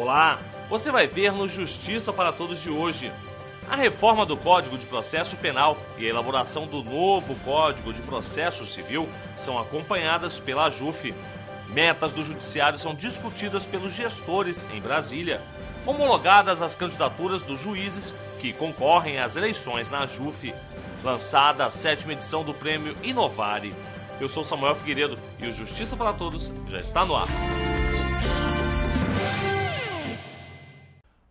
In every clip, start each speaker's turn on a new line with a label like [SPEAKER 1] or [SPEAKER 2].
[SPEAKER 1] Olá, você vai ver no Justiça para Todos de hoje. A reforma do Código de Processo Penal e a elaboração do novo Código de Processo Civil são acompanhadas pela AJUF. Metas do Judiciário são discutidas pelos gestores em Brasília. Homologadas as candidaturas dos juízes que concorrem às eleições na AJUF. Lançada a 7ª edição do Prêmio Inovare. Eu sou Samuel Figueiredo e o Justiça para Todos já está no ar.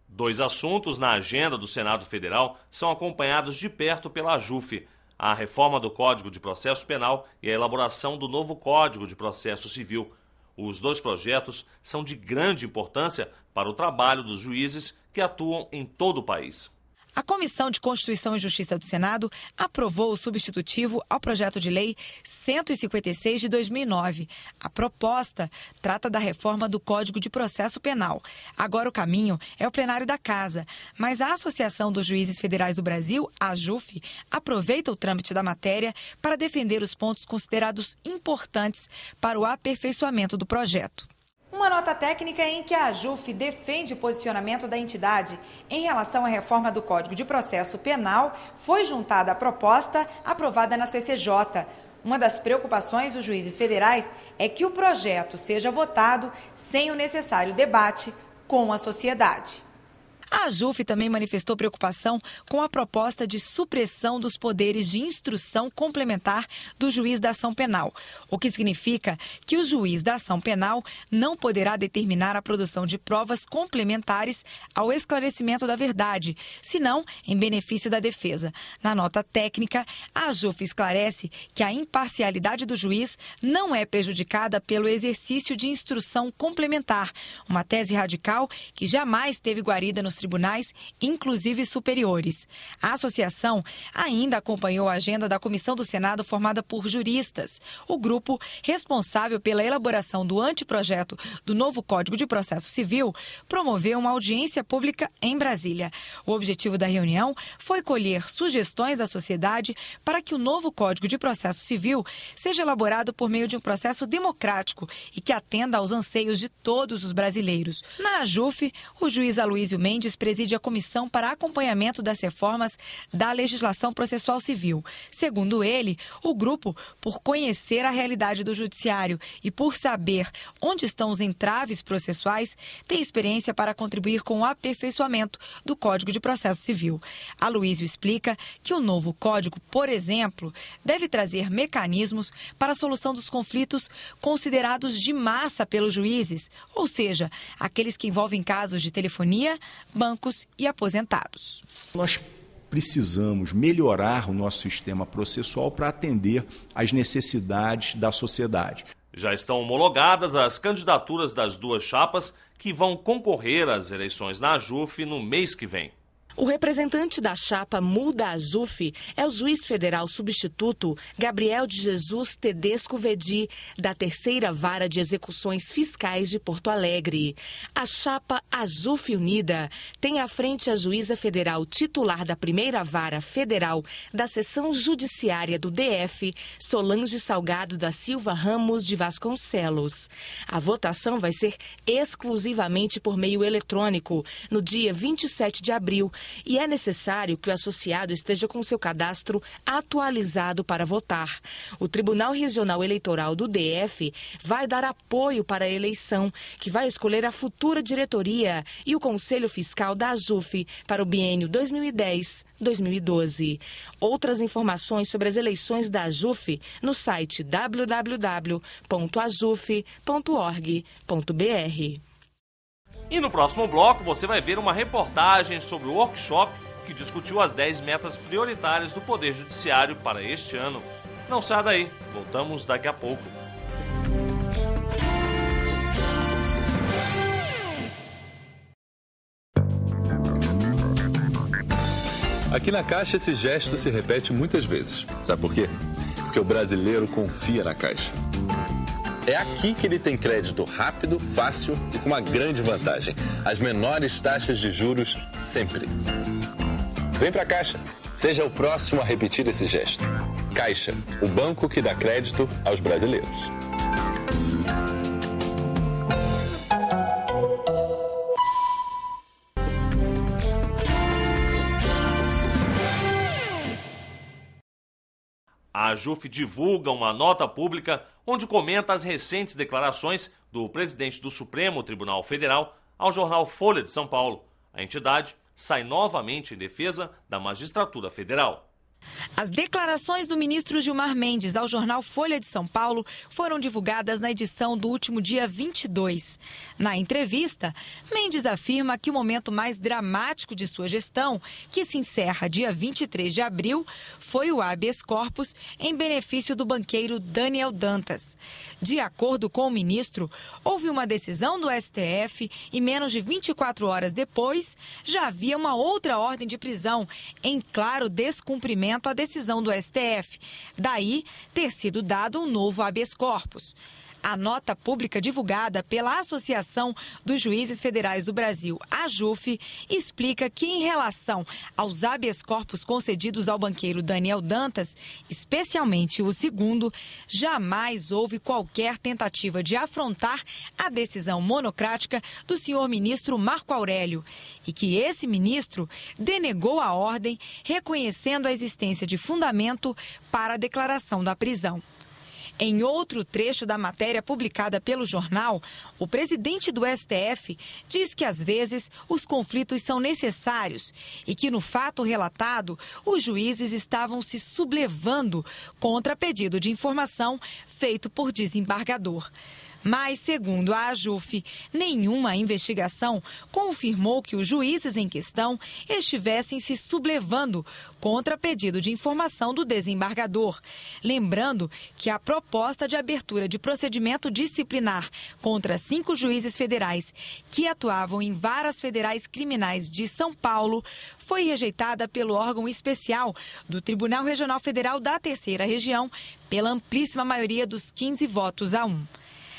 [SPEAKER 1] 2 assuntos na agenda do Senado Federal são acompanhados de perto pela AJUF: a reforma do Código de Processo Penal e a elaboração do novo Código de Processo Civil. Os 2 projetos são de grande importância para o trabalho dos juízes que atuam em todo o país.
[SPEAKER 2] A Comissão de Constituição e Justiça do Senado aprovou o substitutivo ao projeto de lei 156 de 2009. A proposta trata da reforma do Código de Processo Penal. Agora o caminho é o plenário da Casa, mas a Associação dos Juízes Federais do Brasil, a AJUF, aproveita o trâmite da matéria para defender os pontos considerados importantes para o aperfeiçoamento do projeto. Uma nota técnica em que a AJUF defende o posicionamento da entidade em relação à reforma do Código de Processo Penal foi juntada à proposta aprovada na CCJ. Uma das preocupações dos juízes federais é que o projeto seja votado sem o necessário debate com a sociedade. A AJUF também manifestou preocupação com a proposta de supressão dos poderes de instrução complementar do juiz da ação penal, o que significa que o juiz da ação penal não poderá determinar a produção de provas complementares ao esclarecimento da verdade, senão em benefício da defesa. Na nota técnica, a AJUF esclarece que a imparcialidade do juiz não é prejudicada pelo exercício de instrução complementar, uma tese radical que jamais teve guarida nos tribunais, inclusive superiores. A associação ainda acompanhou a agenda da Comissão do Senado formada por juristas. O grupo responsável pela elaboração do anteprojeto do novo Código de Processo Civil promoveu uma audiência pública em Brasília. O objetivo da reunião foi colher sugestões da sociedade para que o novo Código de Processo Civil seja elaborado por meio de um processo democrático e que atenda aos anseios de todos os brasileiros. Na AJUF, o juiz Aloysio Mendes preside a comissão para acompanhamento das reformas da legislação processual civil. Segundo ele, o grupo, por conhecer a realidade do judiciário e por saber onde estão os entraves processuais, tem experiência para contribuir com o aperfeiçoamento do Código de Processo Civil. Aloysio explica que o novo código, por exemplo, deve trazer mecanismos para a solução dos conflitos considerados de massa pelos juízes, ou seja, aqueles que envolvem casos de telefonia, bancos e aposentados.
[SPEAKER 3] Nós precisamos melhorar o nosso sistema processual para atender às necessidades da sociedade.
[SPEAKER 1] Já estão homologadas as candidaturas das 2 chapas que vão concorrer às eleições na AJUF no mês que vem.
[SPEAKER 4] O representante da chapa Muda AJUF é o juiz federal substituto Gabriel de Jesus Tedesco Vedi, da 3ª Vara de Execuções Fiscais de Porto Alegre. A chapa AJUF Unida tem à frente a juíza federal titular da 1ª Vara Federal da Seção Judiciária do DF, Solange Salgado da Silva Ramos de Vasconcelos. A votação vai ser exclusivamente por meio eletrônico, no dia 27 de abril, e é necessário que o associado esteja com seu cadastro atualizado para votar. O Tribunal Regional Eleitoral do DF vai dar apoio para a eleição, que vai escolher a futura diretoria e o Conselho Fiscal da AJUF para o biênio 2010-2012. Outras informações sobre as eleições da AJUF no site www.ajuf.org.br.
[SPEAKER 1] E no próximo bloco você vai ver uma reportagem sobre o workshop que discutiu as 10 metas prioritárias do Poder Judiciário para este ano. Não saia daí, voltamos daqui a pouco.
[SPEAKER 5] Aqui na Caixa esse gesto se repete muitas vezes. Sabe por quê? Porque o brasileiro confia na Caixa. É aqui que ele tem crédito rápido, fácil e com uma grande vantagem: as menores taxas de juros sempre. Vem pra Caixa, seja o próximo a repetir esse gesto. Caixa, o banco que dá crédito aos brasileiros.
[SPEAKER 1] a AJUF divulga uma nota pública onde comenta as recentes declarações do presidente do Supremo Tribunal Federal ao jornal Folha de São Paulo. A entidade sai novamente em defesa da magistratura federal.
[SPEAKER 2] As declarações do ministro Gilmar Mendes ao jornal Folha de São Paulo foram divulgadas na edição do último dia 22. Na entrevista, Mendes afirma que o momento mais dramático de sua gestão, que se encerra dia 23 de abril, foi o habeas corpus em benefício do banqueiro Daniel Dantas. De acordo com o ministro, houve uma decisão do STF e menos de 24 horas depois, já havia uma outra ordem de prisão, em claro descumprimento à decisão do STF. Daí ter sido dado um novo habeas corpus. A nota pública divulgada pela Associação dos Juízes Federais do Brasil, AJUF, explica que em relação aos habeas corpus concedidos ao banqueiro Daniel Dantas, especialmente o segundo, jamais houve qualquer tentativa de afrontar a decisão monocrática do senhor ministro Marco Aurélio e que esse ministro denegou a ordem, reconhecendo a existência de fundamento para a declaração da prisão. Em outro trecho da matéria publicada pelo jornal, o presidente do STF diz que, às vezes, os conflitos são necessários e que, no fato relatado, os juízes estavam se sublevando contra pedido de informação feito por desembargador. Mas, segundo a AJUF, nenhuma investigação confirmou que os juízes em questão estivessem se sublevando contra pedido de informação do desembargador. Lembrando que a proposta de abertura de procedimento disciplinar contra 5 juízes federais que atuavam em varas federais criminais de São Paulo foi rejeitada pelo órgão especial do Tribunal Regional Federal da Terceira Região pela amplíssima maioria dos 15 votos a 1.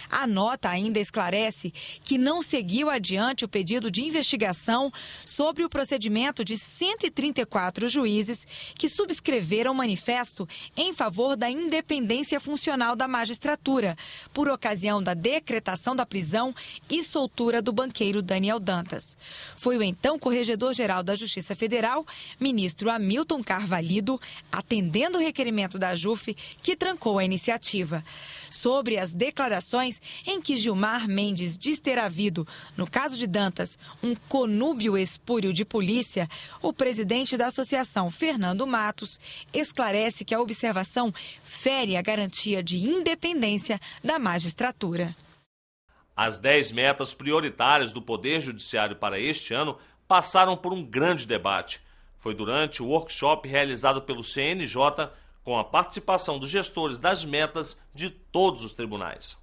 [SPEAKER 2] A nota ainda esclarece que não seguiu adiante o pedido de investigação sobre o procedimento de 134 juízes que subscreveram o manifesto em favor da independência funcional da magistratura, por ocasião da decretação da prisão e soltura do banqueiro Daniel Dantas. Foi o então Corregedor-Geral da Justiça Federal, ministro Hamilton Carvalho, atendendo o requerimento da AJUF, que trancou a iniciativa. Sobre as declarações em que Gilmar Mendes diz ter havido, no caso de Dantas, um conúbio espúrio de polícia, o presidente da associação, Fernando Matos, esclarece que a observação fere a garantia de independência da magistratura.
[SPEAKER 1] As 10 metas prioritárias do Poder Judiciário para este ano passaram por um grande debate. Foi durante o workshop realizado pelo CNJ, com a participação dos gestores das metas de todos os tribunais.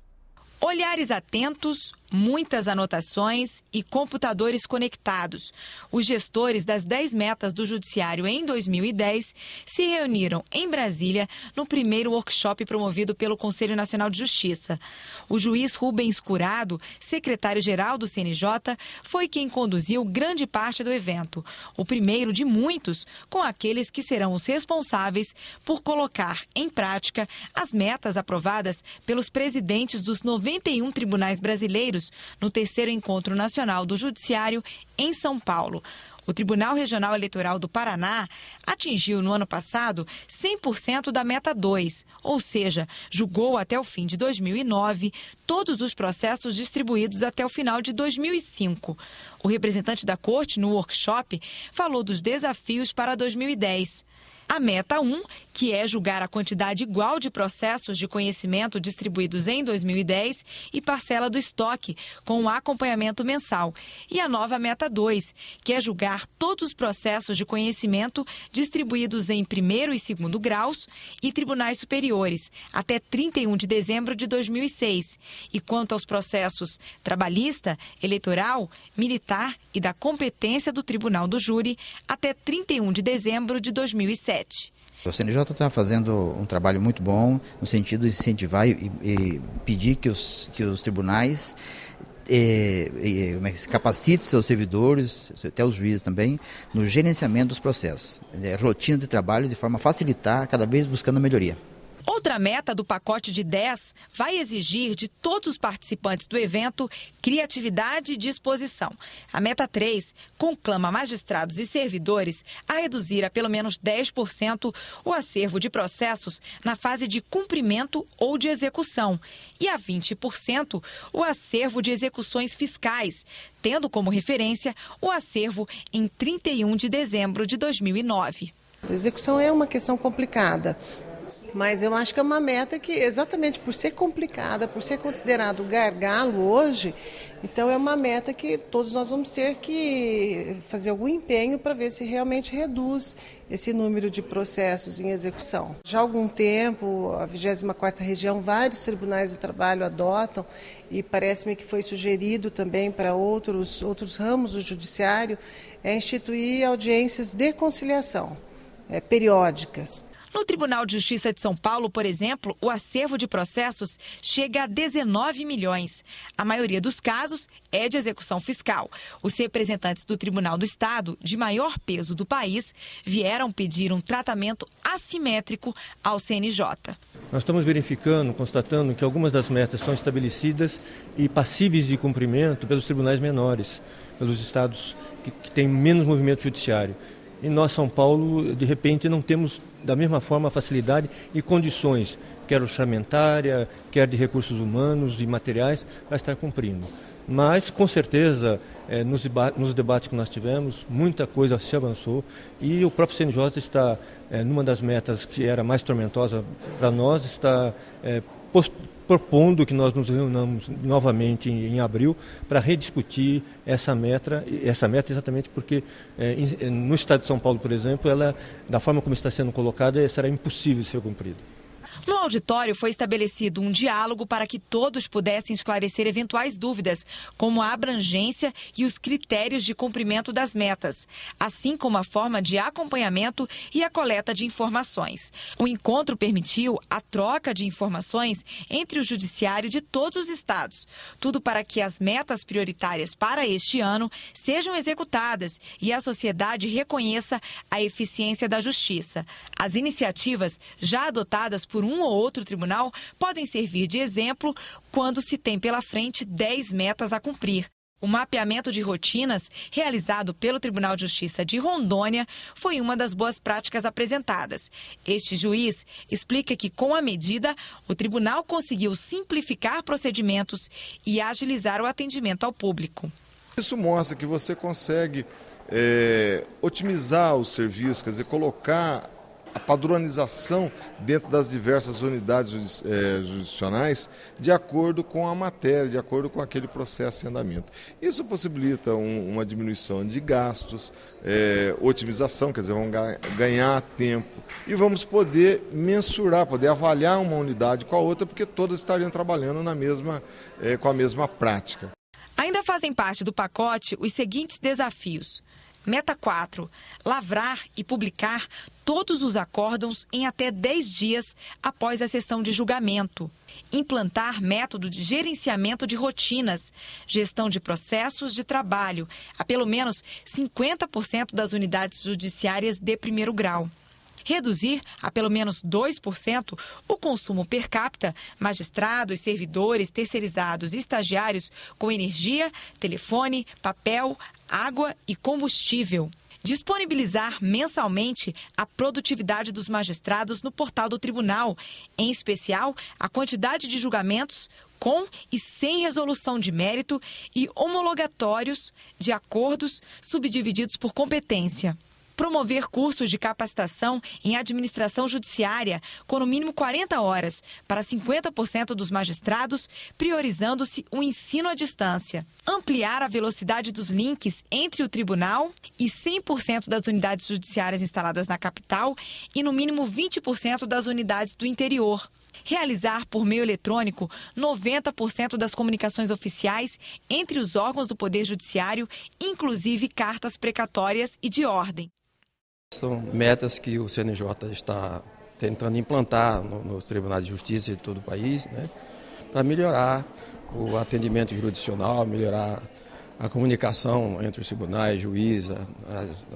[SPEAKER 2] Olhares atentos, muitas anotações e computadores conectados. Os gestores das 10 metas do Judiciário em 2010 se reuniram em Brasília no primeiro workshop promovido pelo Conselho Nacional de Justiça. O juiz Rubens Curado, secretário-geral do CNJ, foi quem conduziu grande parte do evento. O primeiro de muitos, com aqueles que serão os responsáveis por colocar em prática as metas aprovadas pelos presidentes dos 91 tribunais brasileiros no terceiro Encontro Nacional do Judiciário em São Paulo. O Tribunal Regional Eleitoral do Paraná atingiu no ano passado 100% da meta 2, ou seja, julgou até o fim de 2009 todos os processos distribuídos até o final de 2005. O representante da Corte no workshop falou dos desafios para 2010. A meta 1, que é julgar a quantidade igual de processos de conhecimento distribuídos em 2010 e parcela do estoque, com um acompanhamento mensal. E a nova meta 2, que é julgar todos os processos de conhecimento distribuídos em primeiro e segundo graus e tribunais superiores, até 31 de dezembro de 2006. E quanto aos processos trabalhista, eleitoral, militar e da competência do Tribunal do Júri, até 31 de dezembro de 2007.
[SPEAKER 6] O CNJ está fazendo um trabalho muito bom no sentido de incentivar e pedir que os tribunais capacitem seus servidores, até os juízes também, no gerenciamento dos processos. Rotina de trabalho de forma a facilitar, cada vez buscando a melhoria.
[SPEAKER 2] Outra meta do pacote de 10 vai exigir de todos os participantes do evento criatividade e disposição. A meta 3 conclama magistrados e servidores a reduzir a pelo menos 10% o acervo de processos na fase de cumprimento ou de execução e a 20% o acervo de execuções fiscais, tendo como referência o acervo em 31 de dezembro de 2009.
[SPEAKER 7] A execução é uma questão complicada. Mas eu acho que é uma meta que, exatamente por ser complicada, por ser considerado gargalo hoje, então é uma meta que todos nós vamos ter que fazer algum empenho para ver se realmente reduz esse número de processos em execução. Já há algum tempo, a 24ª Região, vários tribunais do trabalho adotam, e parece-me que foi sugerido também para outros ramos do judiciário, instituir audiências de conciliação, periódicas.
[SPEAKER 2] No Tribunal de Justiça de São Paulo, por exemplo, o acervo de processos chega a 19 milhões. A maioria dos casos é de execução fiscal. Os representantes do Tribunal do Estado, de maior peso do país, vieram pedir um tratamento assimétrico ao CNJ.
[SPEAKER 8] Nós estamos verificando, constatando que algumas das metas são estabelecidas e passíveis de cumprimento pelos tribunais menores, pelos estados que têm menos movimento judiciário. E nós, São Paulo, de repente, não temos da mesma forma facilidade e condições, quer orçamentária, quer de recursos humanos e materiais, para estar cumprindo. Mas, com certeza, nos debates que nós tivemos, muita coisa se avançou e o próprio CNJ está, numa das metas que era mais tormentosa para nós, está propondo que nós nos reunamos novamente em abril para rediscutir essa meta exatamente porque no estado de São Paulo, por exemplo, ela, da forma como está sendo colocada, será impossível de ser cumprida.
[SPEAKER 2] No auditório foi estabelecido um diálogo para que todos pudessem esclarecer eventuais dúvidas, como a abrangência e os critérios de cumprimento das metas, assim como a forma de acompanhamento e a coleta de informações. O encontro permitiu a troca de informações entre o judiciário de todos os estados, tudo para que as metas prioritárias para este ano sejam executadas e a sociedade reconheça a eficiência da justiça. As iniciativas já adotadas por um ou outro tribunal podem servir de exemplo quando se tem pela frente 10 metas a cumprir. O mapeamento de rotinas, realizado pelo Tribunal de Justiça de Rondônia, foi uma das boas práticas apresentadas. Este juiz explica que, com a medida, o tribunal conseguiu simplificar procedimentos e agilizar o atendimento ao público.
[SPEAKER 9] Isso mostra que você consegue otimizar o serviço, quer dizer, colocar a padronização dentro das diversas unidades jurisdicionais de acordo com a matéria, de acordo com aquele processo em andamento. Isso possibilita uma diminuição de gastos, otimização, quer dizer, vamos ganhar tempo e vamos poder mensurar, poder avaliar uma unidade com a outra, porque todas estariam trabalhando com a mesma prática.
[SPEAKER 2] Ainda fazem parte do pacote os seguintes desafios. Meta 4. Lavrar e publicar todos os acórdãos em até 10 dias após a sessão de julgamento. Implantar método de gerenciamento de rotinas, gestão de processos de trabalho a pelo menos 50% das unidades judiciárias de primeiro grau. Reduzir a pelo menos 2% o consumo per capita, magistrados, servidores, terceirizados e estagiários com energia, telefone, papel, água e combustível. Disponibilizar mensalmente a produtividade dos magistrados no portal do tribunal, em especial a quantidade de julgamentos com e sem resolução de mérito e homologatórios de acordos subdivididos por competência. Promover cursos de capacitação em administração judiciária com no mínimo 40 horas para 50% dos magistrados, priorizando-se o ensino à distância. Ampliar a velocidade dos links entre o tribunal e 100% das unidades judiciárias instaladas na capital e no mínimo 20% das unidades do interior. Realizar por meio eletrônico 90% das comunicações oficiais entre os órgãos do Poder Judiciário, inclusive cartas precatórias e de ordem.
[SPEAKER 10] São metas que o CNJ está tentando implantar nos tribunais de justiça de todo o país, né, para melhorar o atendimento jurisdicional, melhorar a comunicação entre os tribunais, juíza,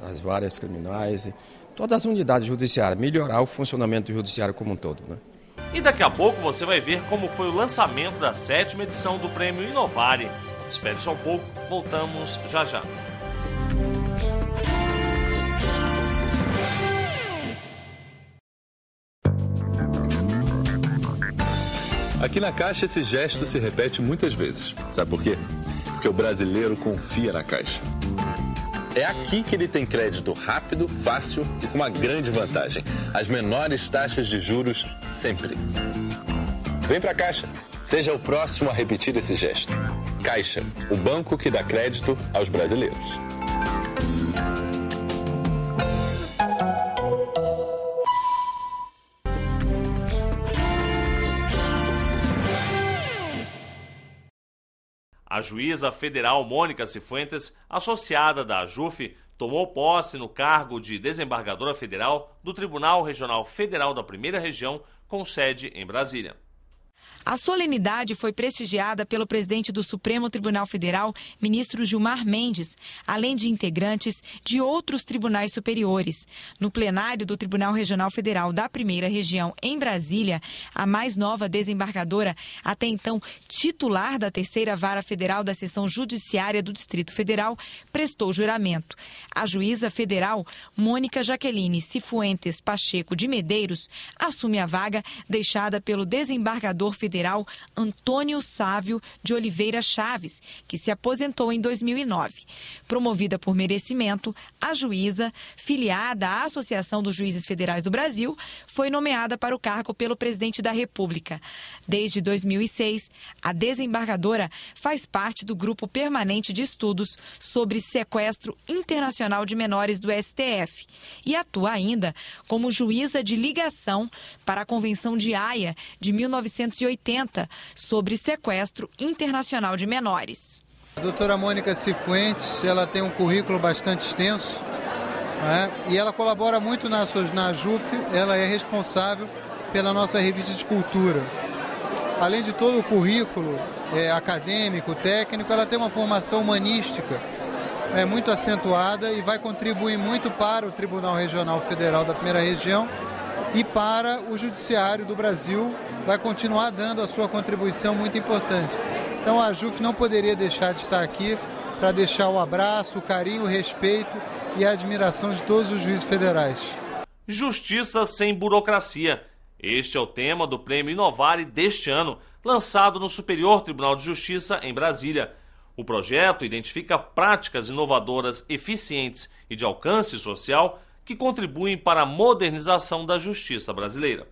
[SPEAKER 10] as várias criminais, todas as unidades judiciárias, melhorar o funcionamento do judiciário como um todo, né.
[SPEAKER 1] E daqui a pouco você vai ver como foi o lançamento da 7ª edição do Prêmio Inovare. Espere só um pouco, voltamos já já.
[SPEAKER 5] Aqui na Caixa esse gesto se repete muitas vezes. Sabe por quê? Porque o brasileiro confia na Caixa. É aqui que ele tem crédito rápido, fácil e com uma grande vantagem: as menores taxas de juros sempre. Vem pra Caixa, seja o próximo a repetir esse gesto. Caixa, o banco que dá crédito aos brasileiros.
[SPEAKER 1] A juíza federal Mônica Cifuentes, associada da AJUF, tomou posse no cargo de desembargadora federal do Tribunal Regional Federal da Primeira Região, com sede em Brasília.
[SPEAKER 2] A solenidade foi prestigiada pelo presidente do Supremo Tribunal Federal, ministro Gilmar Mendes, além de integrantes de outros tribunais superiores. No plenário do Tribunal Regional Federal da Primeira Região, em Brasília, a mais nova desembargadora, até então titular da 3ª Vara Federal da Seção Judiciária do Distrito Federal, prestou juramento. A juíza federal, Mônica Jaqueline Cifuentes Pacheco de Medeiros, assume a vaga deixada pelo desembargador federal Antônio Sávio de Oliveira Chaves, que se aposentou em 2009. Promovida por merecimento, a juíza, filiada à Associação dos Juízes Federais do Brasil, foi nomeada para o cargo pelo presidente da República. Desde 2006, a desembargadora faz parte do Grupo Permanente de Estudos sobre Sequestro Internacional de Menores do STF e atua ainda como juíza de ligação para a Convenção de Haia de 1980 sobre sequestro internacional de menores.
[SPEAKER 11] A doutora Mônica Cifuentes, ela tem um currículo bastante extenso, né? E ela colabora muito na AJUF, ela é responsável pela nossa revista de cultura. Além de todo o currículo acadêmico, técnico, ela tem uma formação humanística muito acentuada e vai contribuir muito para o Tribunal Regional Federal da Primeira Região e para o Judiciário do Brasil, vai continuar dando a sua contribuição muito importante. Então a AJUF não poderia deixar de estar aqui para deixar o abraço, o carinho, o respeito e a admiração de todos os juízes federais.
[SPEAKER 1] Justiça sem burocracia. Este é o tema do Prêmio Inovare deste ano, lançado no Superior Tribunal de Justiça em Brasília. O projeto identifica práticas inovadoras, eficientes e de alcance social que contribuem para a modernização da justiça brasileira.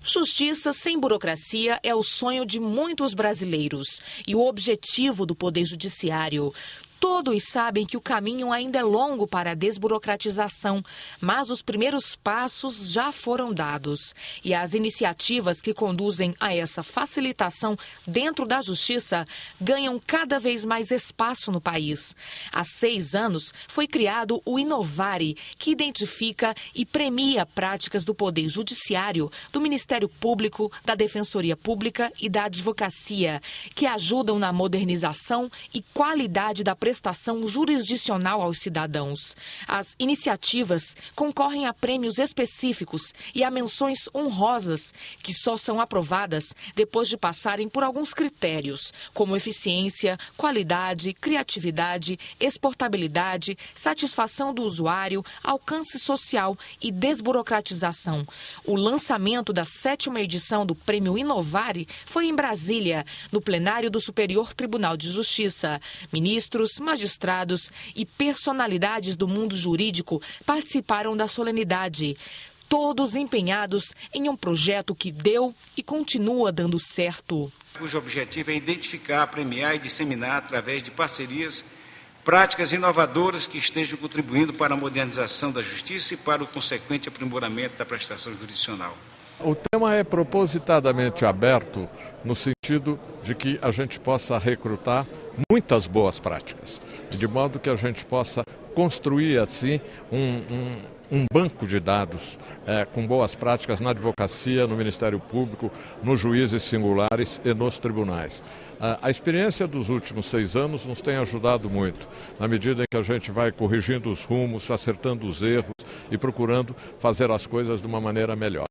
[SPEAKER 4] Justiça sem burocracia é o sonho de muitos brasileiros e o objetivo do Poder Judiciário. Todos sabem que o caminho ainda é longo para a desburocratização, mas os primeiros passos já foram dados. E as iniciativas que conduzem a essa facilitação dentro da justiça ganham cada vez mais espaço no país. Há 6 anos foi criado o Inovare, que identifica e premia práticas do Poder Judiciário, do Ministério Público, da Defensoria Pública e da Advocacia, que ajudam na modernização e qualidade da prestação jurisdicional aos cidadãos. As iniciativas concorrem a prêmios específicos e a menções honrosas, que só são aprovadas depois de passarem por alguns critérios, como eficiência, qualidade, criatividade, exportabilidade, satisfação do usuário, alcance social e desburocratização. O lançamento da 7ª edição do Prêmio Inovare foi em Brasília, no plenário do Superior Tribunal de Justiça. Ministros, magistrados e personalidades do mundo jurídico participaram da solenidade, todos empenhados em um projeto que deu e continua dando certo.
[SPEAKER 12] Cujo objetivo é identificar, premiar e disseminar, através de parcerias, práticas inovadoras que estejam contribuindo para a modernização da justiça e para o consequente aprimoramento da prestação jurisdicional.
[SPEAKER 9] O tema é propositadamente aberto no sentido de que a gente possa recrutar muitas boas práticas, de modo que a gente possa construir assim um banco de dados com boas práticas na advocacia, no Ministério Público, nos juízes singulares e nos tribunais. A experiência dos últimos 6 anos nos tem ajudado muito, na medida em que a gente vai corrigindo os rumos, acertando os erros e procurando fazer as coisas de uma maneira melhor.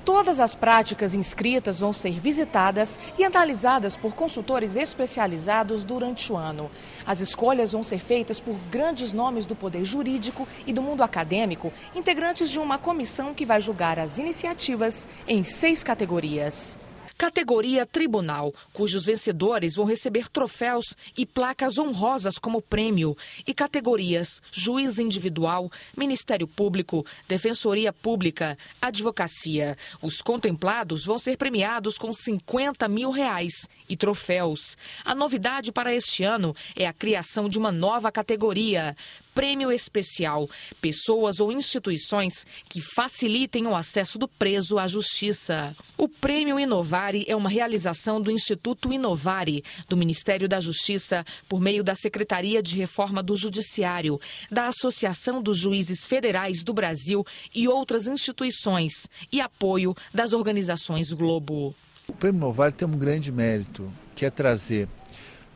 [SPEAKER 4] Todas as práticas inscritas vão ser visitadas e analisadas por consultores especializados durante o ano. As escolhas vão ser feitas por grandes nomes do poder jurídico e do mundo acadêmico, integrantes de uma comissão que vai julgar as iniciativas em 6 categorias. Categoria Tribunal, cujos vencedores vão receber troféus e placas honrosas como prêmio. E categorias Juiz Individual, Ministério Público, Defensoria Pública, Advocacia. Os contemplados vão ser premiados com R$50 mil e troféus. A novidade para este ano é a criação de uma nova categoria. Prêmio Especial, pessoas ou instituições que facilitem o acesso do preso à justiça. O Prêmio Inovare é uma realização do Instituto Inovare, do Ministério da Justiça, por meio da Secretaria de Reforma do Judiciário, da Associação dos Juízes Federais do Brasil e outras instituições, e apoio das organizações Globo.
[SPEAKER 13] O Prêmio Inovare tem um grande mérito, que é trazer,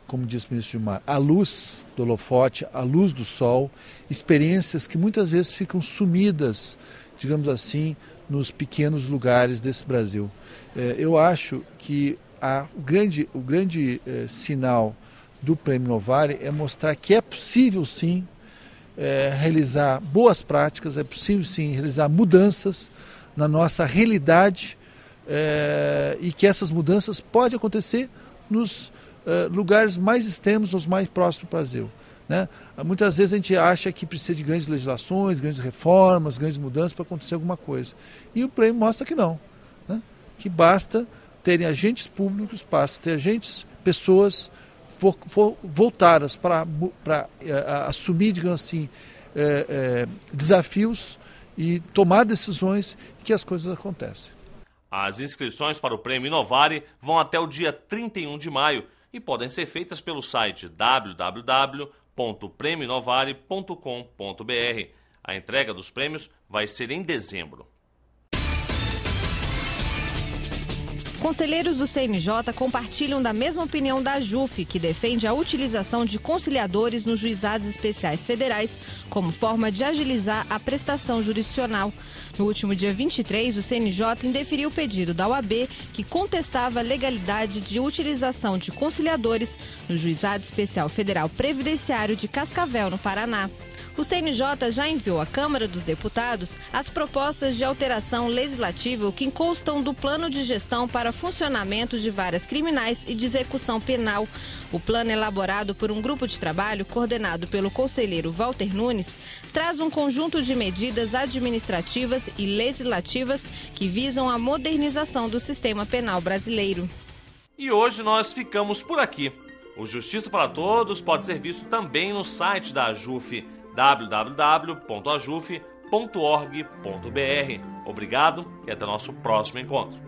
[SPEAKER 13] como disse o ministro Gilmar, a luz do holofote, a luz do sol, experiências que muitas vezes ficam sumidas, digamos assim, nos pequenos lugares desse Brasil. Eu acho que o grande sinal do Prêmio Inovare é mostrar que é possível sim realizar boas práticas, é possível sim realizar mudanças na nossa realidade e que essas mudanças podem acontecer nos lugares mais extremos, os mais próximos do Brasil. Né? Muitas vezes a gente acha que precisa de grandes legislações, grandes reformas, grandes mudanças para acontecer alguma coisa. E o prêmio mostra que não. Né? Que basta terem agentes públicos, basta ter pessoas voltadas para assumir, digamos assim, desafios e tomar decisões que as coisas acontecem.
[SPEAKER 1] As inscrições para o Prêmio Inovare vão até o dia 31 de maio e podem ser feitas pelo site www.premioinovare.com.br. A entrega dos prêmios vai ser em dezembro.
[SPEAKER 2] Conselheiros do CNJ compartilham da mesma opinião da AJUF, que defende a utilização de conciliadores nos juizados especiais federais como forma de agilizar a prestação jurisdicional. No último dia 23, o CNJ indeferiu o pedido da OAB, que contestava a legalidade de utilização de conciliadores no Juizado Especial Federal Previdenciário de Cascavel, no Paraná. O CNJ já enviou à Câmara dos Deputados as propostas de alteração legislativa que constam do plano de gestão para funcionamento de varas criminais e de execução penal. O plano, elaborado por um grupo de trabalho coordenado pelo conselheiro Walter Nunes, traz um conjunto de medidas administrativas e legislativas que visam a modernização do sistema penal brasileiro.
[SPEAKER 1] E hoje nós ficamos por aqui. O Justiça para Todos pode ser visto também no site da AJUF, www.ajuf.org.br. Obrigado e até nosso próximo encontro.